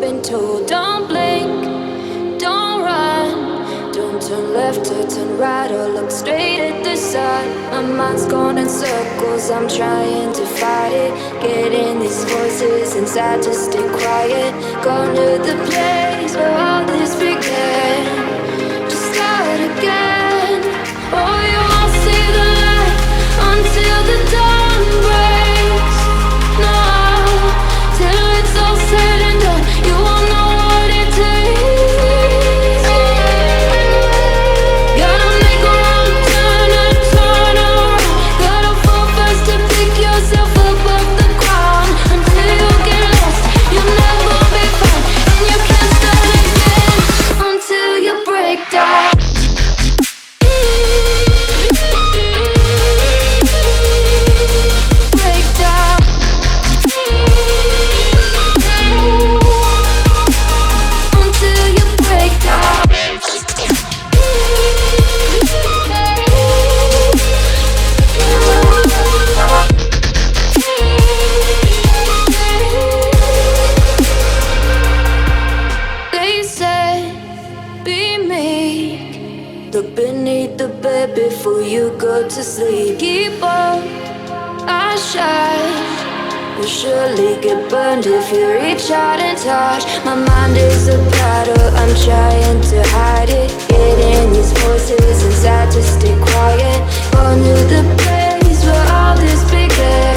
been told. Don't blink, don't run, don't turn left or turn right or look straight at the sun. My mind's going in circles, I'm trying to fight it. Getting these voices inside to stay quiet. Going to the place where all this began. Just start again. Oh, you won't see the light until the dawn breaks. No, till it's all said and done, you won't know what it takes. Gotta make a wrong turn and turn around. Gotta fall fast to pick yourself up off the ground. Until you get lost, you'll never be found. And you can't start again until you break down. Look beneath the bed before you go to sleep. Keep on, I shine. You'll surely get burned if you reach out and touch. My mind is a battle, I'm trying to hide it. Getting these voices inside to stay quiet. Going to the place where all this began.